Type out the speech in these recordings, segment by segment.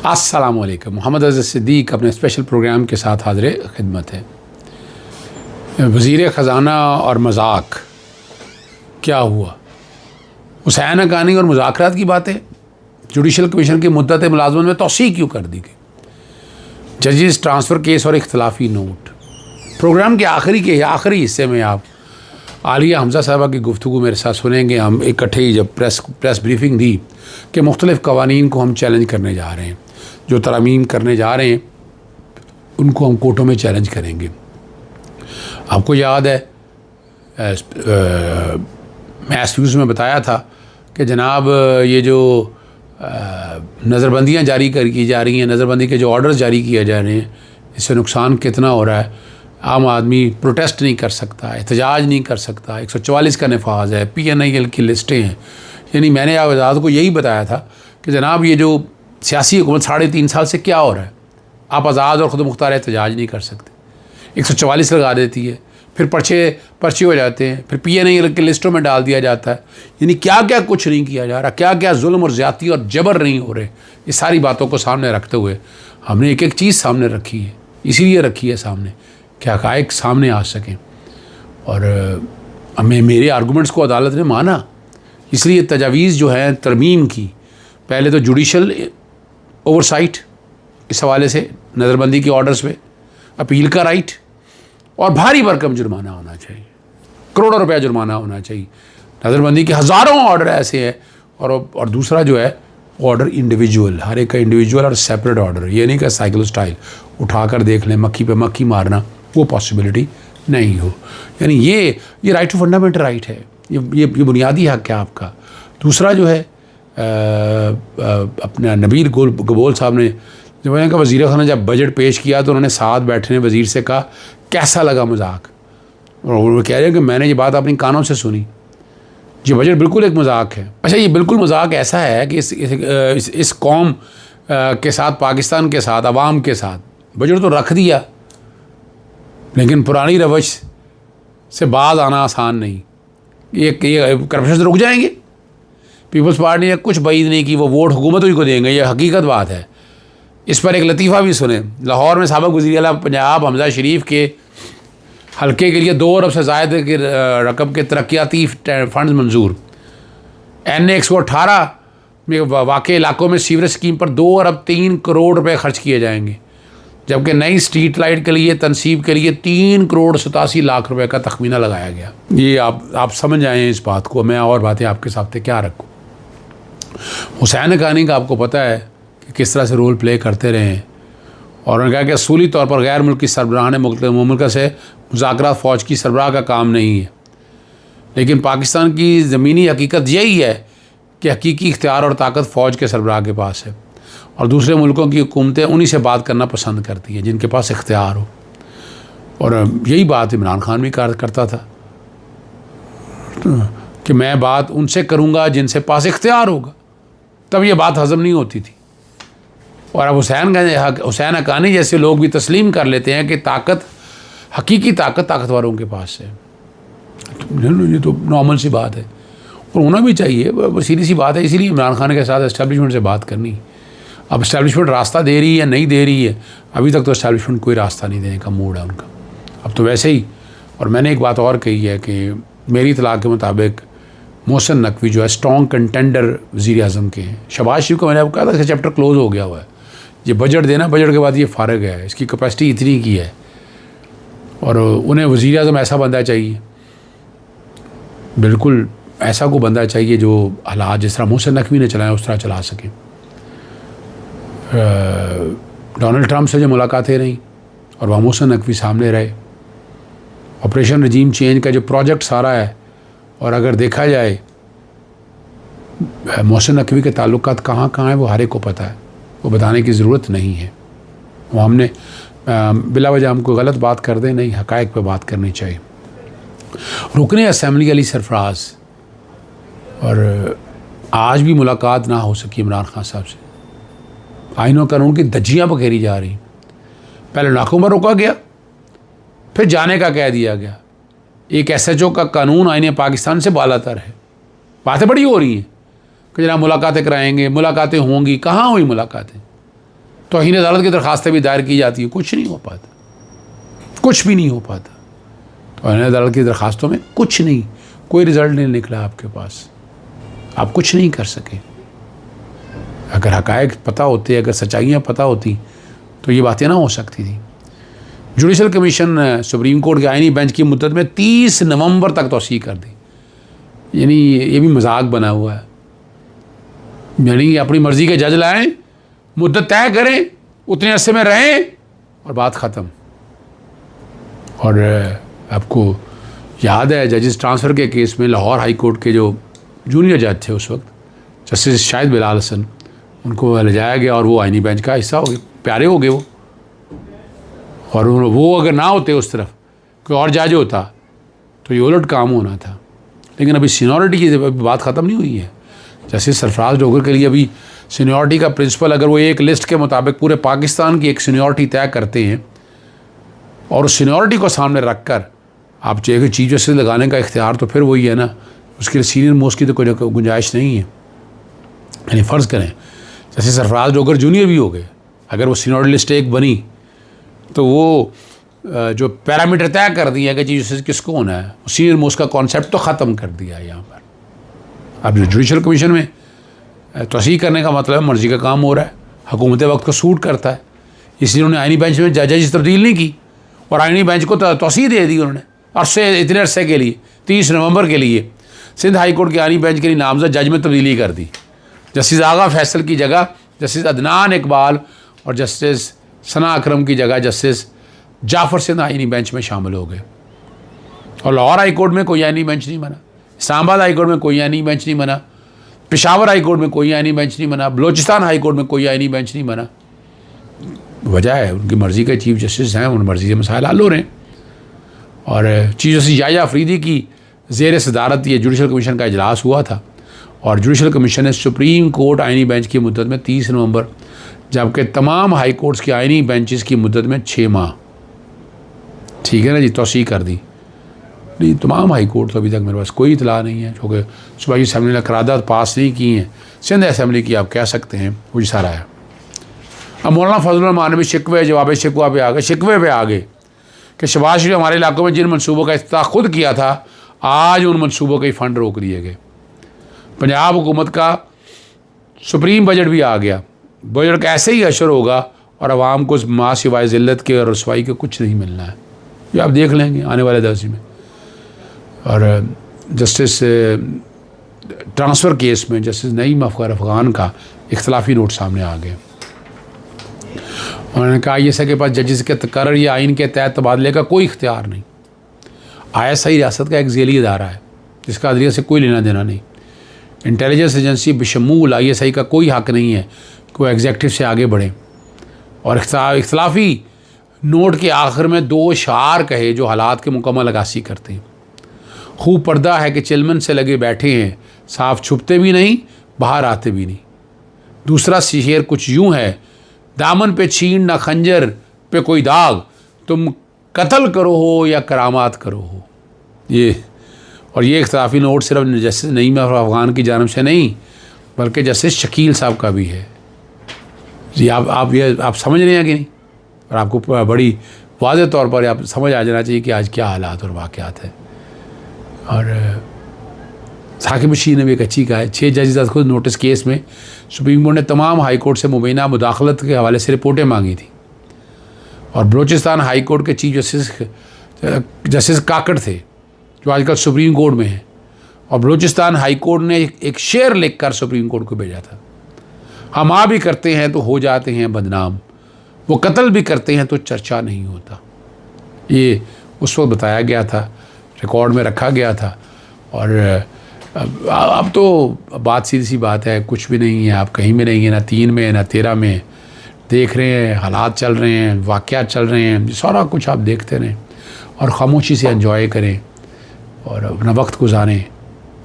अस्सलाम वालेकुम। मोहम्मद अज़ीज़ सिद्दीक़ अपने स्पेशल प्रोग्राम के साथ हाज़िर खिदमत है। वज़ीर ख़ज़ाना और मजाक क्या हुआ? हुसैन हक़ानी और मुज़ाकरात की बातें, जुडिशल कमीशन की मुद्दत मुलाज़मत में तौसीअ क्यों कर दी गई, जजेस ट्रांसफ़र केस और इख्तलाफी नोट। प्रोग्राम के आखिरी हिस्से में आप आलिया हमज़ा साहबा की गुफ्तगू मेरे साथ सुनेंगे। हम इकट्ठे ही जब प्रेस ब्रीफिंग दी कि मुख्तलिफ़ कवानीन को हम चैलेंज करने जा रहे हैं, जो तरमीम करने जा रहे हैं उनको हम कोर्टों में चैलेंज करेंगे। आपको याद है मैं एसव्यूज़ में बताया था कि जनाब ये जो नज़रबंदियाँ जारी की जा रही हैं, नज़रबंदी के जो ऑर्डर्स जारी किए जा रहे हैं, इससे नुकसान कितना हो रहा है। आम आदमी प्रोटेस्ट नहीं कर सकता, एहतजाज नहीं कर सकता, 144 का नफाज है, PNIL की लिस्टें हैं। यानी मैंने आज़ाद को यही बताया था कि जनाब ये जो सियासी हुकूमत 3.5 साल से क्या हो रहा है, आप आज़ाद और ख़ुद मुख्तार एहतजाज नहीं कर सकते। 144 लगा देती है, फिर पर्चे हो जाते हैं, फिर PNIL की लिस्टों में डाल दिया जाता है। यानी क्या क्या कुछ नहीं किया जा रहा, क्या क्या जुल्म और ज़्यादती और जबर नहीं हो रहे। ये सारी बातों को सामने रखते हुए हमने एक एक चीज़ सामने रखी है, इसीलिए रखी है सामने कि हक़ाइक़ सामने आ सकें। और हमें मेरे आर्गूमेंट्स को अदालत ने माना, इसलिए तजावीज़ जो है तरमीम की, पहले तो जुडिशल ओवरसाइट इस हवाले से नज़रबंदी के ऑर्डर्स पे, अपील का राइट, और भारी भरकम जुर्माना होना चाहिए, करोड़ों रुपया जुर्माना होना चाहिए। नज़रबंदी के हज़ारों ऑर्डर ऐसे हैं। और दूसरा जो है ऑर्डर इंडिविजुअल, हर एक का इंडिविजुअल और सेपरेट ऑर्डर। ये नहीं कि साइकिल स्टाइल उठाकर देख लें, मक्खी पे मक्खी मारना, वो पॉसिबिलिटी नहीं हो। यानी ये राइट टू फंडामेंटल राइट है, ये बुनियादी हक़ है आपका। दूसरा जो है अपना नबील गबोल साहब ने जब उन्होंने वज़ीर ख़ाना जब बजट पेश किया तो उन्होंने साथ बैठने वज़ीर से कहा कैसा लगा मजाक, और वो कह रहे हैं कि मैंने ये बात अपनी कानों से सुनी, ये बजट बिल्कुल एक मजाक है। अच्छा, ये बिल्कुल मजाक ऐसा है कि इस कौम के साथ, पाकिस्तान के साथ, अवाम के साथ बजट तो रख दिया, लेकिन पुरानी रवश से बाज आना आसान नहीं। ये करप्शन से रुक जाएंगे। पीपल्स पार्टी ने कुछ बात नहीं की, वो वोट हुकूमत ही को देंगे, ये हकीकत बात है। इस पर एक लतीफ़ा भी सुने। लाहौर में साबिक़ वज़ीर आला पंजाब हमज़ा शरीफ के हल्के के लिए 2 अरब से ज़ायद की रकम के तरक्याती फ़ंड मंजूर। NA 118 में वाक़े इलाकों में सीवरेज स्कीम पर 2 अरब 3 करोड़ रुपए खर्च किए जाएंगे, जबकि नई स्ट्रीट लाइट के लिए तनसीब के लिए 3 करोड़ 87 लाख रुपए का तखमीना लगाया गया। ये आप समझ आएँ इस बात को। मैं और बातें आपके सामने क्या रखूँ। हुसैन हक़ानी का आपको पता है कि किस तरह से रोल प्ले करते रहे हैं, और उन्होंने कहा कि असूली तौर पर गैर मुल्की सरबराह ने मुमलिका से मुज़ाकरात फ़ौज की सरबराह का काम नहीं है। लेकिन पाकिस्तान की ज़मीनी हकीकत यही है कि हकीकी इख्तियार और ताकत फ़ौज के सरबराह के पास है, और दूसरे मुल्कों की हुकूमतें उन्हीं से बात करना पसंद करती हैं जिनके पास इख्तियार हो। और यही बात इमरान खान भी करता था कि मैं बात उनसे करूँगा जिनसे पास इख्तियार होगा, तब ये बात हज़म नहीं होती थी। और अब हुसैन हक़ानी जैसे लोग भी तस्लीम कर लेते हैं कि ताकत, हकीकी ताकत ताकतवरों के पास है। ये तो नॉर्मल सी बात है, और होना भी चाहिए, सीधी सी बात है। इसीलिए इमरान खान के साथ इस्टेब्लिशमेंट से बात करनी। अब इस्टेब्लिशमेंट रास्ता दे रही है, नहीं दे रही है, अभी तक तो इस्टेब्लिशमेंट कोई रास्ता नहीं देने का मूड है उनका। अब तो वैसे ही। और मैंने एक बात और कही है कि मेरी इतला के मुताबिक मोहसिन नकवी जो है स्ट्रॉन्ग कंटेंडर वज़ीर आज़म के हैं। शहबाज शरीफ को मैंने आपको कहा था कि चैप्टर क्लोज़ हो गया हुआ है, ये बजट देना, बजट के बाद ये फ़ारग है, इसकी कैपेसिटी इतनी की है, और उन्हें वज़ीर आज़म ऐसा बंदा चाहिए, बिल्कुल ऐसा को बंदा चाहिए जो हालात जिस तरह मोहसिन नकवी ने चलाया उस तरह चला सके। डोनाल्ड ट्रंप से जो मुलाकातें रहीं और वहाँ मोहसिन नकवी सामने रहे, ऑपरेशन रजीम चेंज का जो प्रोजेक्ट सारा है, और अगर देखा जाए मोहसिन नकवी के ताल्लुकात कहाँ कहाँ हैं वो हर एक को पता है, वो बताने की ज़रूरत नहीं है। वो हमने बिला वजह हमको गलत बात कर दें नहीं, हक़ाइक़ पे बात करनी चाहिए। रुकने असम्बली अली सरफराज, और आज भी मुलाकात ना हो सकी इमरान खान साहब से। आइन और कानून की धज्जियाँ पखेरी जा रही। पहले नाखों पर रोका गया, फिर जाने का कह दिया गया। एक SHO का कानून आईने पाकिस्तान से बालातर है। बातें बड़ी हो रही हैं कि जनाब मुलाकातें कराएंगे, मुलाकातें होंगी। कहाँ हुई मुलाकातें? तौहीन अदालत की दरखास्तें भी दायर की जाती हैं, कुछ नहीं हो पाता, कुछ भी नहीं हो पाता। तौहीन अदालत की दरखास्तों में कुछ नहीं, कोई रिज़ल्ट नहीं निकला आपके पास, आप कुछ नहीं कर सके। अगर हक़ाइक़ पता होते, अगर सच्चाइयाँ पता होती तो ये बातें ना हो सकती थी। जुडिशल कमीशन सुप्रीम कोर्ट के आइनी बेंच की मुद्दत में 30 नवंबर तक तौसीह कर दी। यानी ये भी मजाक बना हुआ है, यानी अपनी मर्ज़ी के जज लाएं, मुद्दत तय करें, उतने अरसे में रहें और बात ख़त्म। और आपको याद है जजेस ट्रांसफ़र के केस में लाहौर हाई कोर्ट के जो जूनियर जज थे उस वक्त, जस्टिस शाहिद बिलाल हसन, उनको ले जाया गया और वो आइनी बेंच का हिस्सा हो गए, प्यारे हो गए वो। और वो अगर ना होते उस तरफ, कोई और जज होता तो ये उलट काम होना था। लेकिन अभी सीनियरिटी की बात ख़त्म नहीं हुई है। जस्टिस सरफराज डोगर के लिए अभी सीनियरिटी का प्रिंसिपल, अगर वो एक लिस्ट के मुताबिक पूरे पाकिस्तान की एक सीनियरिटी तय करते हैं और उस सीनियरिटी को सामने रख कर आप चाहे चीफ जस्टिस लगाने का इख्तियार, तो फिर वही है ना, उसके लिए सीनियर मोस्ट की तो कोई गुंजाइश नहीं है। यानी फ़र्ज़ करें जैसे सरफराज डोगर जूनियर भी हो गए, अगर वो सीनियरिटी लिस्ट एक बनी तो वो जो पैरामीटर तय कर दिया कि चीफ जस्टिस किसको होना है, सीनियर मोस्ट का कॉन्सेप्ट तो ख़त्म कर दिया है यहाँ पर। अब जो जुडिशल कमीशन में तौसीह करने का मतलब है मर्ज़ी का काम हो रहा है, हुकूमत वक्त को सूट करता है, इसलिए उन्होंने आइनी बेंच में जजेस तब्दील नहीं की और आइनी बेंच को तौसीह दे दी उन्होंने अरसे, इतने अरसे के लिए 30 नवंबर के लिए सिंध हाई कोर्ट के आइनी बेंच के लिए नामजद जज में तब्दीली कर दी। जस्टिस आगा फैसल की जगह जस्टिस अदनान इकबाल और जस्टिस सना अकरम की जगह जस्टिस जाफ़र सिंध आइनी बेंच में शामिल हो गए। और लाहौर हाई कोर्ट में कोई आइनी बेंच नहीं बना, इस्लामाबाद हाई कोर्ट में कोई आइनी बेंच नहीं बना, पेशावर हाई कोर्ट में कोई आइनी बेंच नहीं बना, बलोचिस्तान हाई कोर्ट में कोई आइनी बेंच नहीं बना। वजह है उनकी मर्ज़ी के चीफ जस्टिस हैं, उन मर्ज़ी से मसाइल हल हो रहे हैं। और चीफ जस्टिस याया अफरीदी की ज़ेर सदारत ये जुडिशल कमीशन का इजलास हुआ था और जुडिशल कमीशन ने सुप्रीम कोर्ट आइनी बेंच की मुद्दत में 30 नवंबर, जबकि तमाम हाई कोर्ट्स की आइनी बेंचेस की मुद्दत में 6 माह, ठीक है ना जी, तौसीह कर दी। नहीं, तमाम हाई कोर्ट तो अभी तक मेरे पास कोई इतला नहीं है, क्योंकि सूबाई असम्बली ने करारदाद पास नहीं की हैं, सिंध असम्बली की आप कह सकते हैं, वो सारा है। अब मौलाना फजलुर रहमान भी शिकवे जवाब शिकवा पे आ गए, शिकवे पे आ गए कि शहबाज शरीफ हमारे इलाकों में जिन मनसूबों का इफ्तिताह खुद किया था, आज उन मनसूबों के फ़ंड रोक दिए गए। पंजाब हुकूमत का सुप्रीम बजट भी आ गया, बजट का ऐसे ही असर होगा और आवाम को माँ सिवाय ज़िल्लत के और रसवाई के कुछ नहीं मिलना है, ये आप देख लेंगे आने वाले दर्जे में। और जस्टिस ट्रांसफ़र केस में जस्टिस नईम अफ़गान का इख्तलाफी नोट सामने आ गए। उन्होंने कहा ISI के पास जजेस के तकर्रर या आइन के तहत तबादले का कोई इख्तियार नहीं। ISI रियासत का एक ज़ेली इदारा है जिसका अदलिया से कोई लेना देना नहीं। इंटेलिजेंस एजेंसी बशमूल ISI का कोई हक़ नहीं है कि वो एग्जेक्टिव से आगे बढ़े। और इख्तलाफी नोट के आखिर में 2 अशार कहे जो हालात के मुकम्मल अगासी करते हैं। खूब पर्दा है कि चिलमन से लगे बैठे हैं, साफ छुपते भी नहीं, बाहर आते भी नहीं। दूसरा शेर कुछ यूँ है, दामन पे छीन ना खंजर पे कोई दाग, तुम कत्ल करो हो या करामात करो हो। ये और ये इख्तलाफी नोट सिर्फ जस्टिस नईम अफ़गान की जानिब से नहीं बल्कि जस्टिस शकील साहब का भी है जी। आप समझ रहे हैं कि नहीं? और आपको बड़ी वाज़ेह तौर पर आप समझ आ जाना चाहिए कि आज क्या हालात और वाक़यात है। और साकिब बशीर ने भी एक अच्छी कहा है, 6 जजेस खुद नोटिस केस में सुप्रीम कोर्ट ने तमाम हाई कोर्ट से मुबैना मुदाखलत के हवाले से रिपोर्टें मांगी थी। और बलोचिस्तान हाई कोर्ट के चीफ जस्टिस काकड़ थे जो आजकल सुप्रीम कोर्ट में हैं, और बलोचिस्तान हाई कोर्ट ने एक शेर लिख कर सुप्रीम कोर्ट को भेजा था, हम आ भी करते हैं तो हो जाते हैं बदनाम, वो कत्ल भी करते हैं तो चर्चा नहीं होता। ये उस वक्त बताया गया था, रिकॉर्ड में रखा गया था। और अब तो बात सीधी सी बात है, कुछ भी नहीं है, आप कहीं में नहीं है, ना 3 में ना 13 में। देख रहे हैं, हालात चल रहे हैं, वाक़यात चल रहे हैं, सारा कुछ आप देखते रहें और ख़ामोशी से एंजॉय करें और अपना वक्त गुजारें।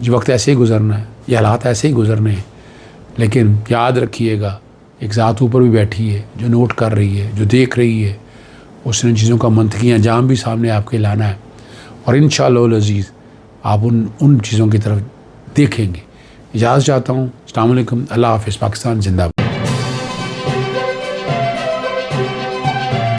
जो वक्त ऐसे ही गुजरना है, ये हालात ऐसे ही गुजरने हैं। लेकिन याद रखिएगा, एक ज़ात ऊपर भी बैठी है जो नोट कर रही है, जो देख रही है, उसने चीज़ों का मंतकी अंजाम भी सामने आपके लाना है। और इंशाअल्लाह अज़ीज़ आप उन चीज़ों की तरफ देखेंगे। इजाज़त चाहता हूँ। अस्सलाम वालेकुम, अल्लाह हाफ़िज़। पाकिस्तान जिंदाबाद।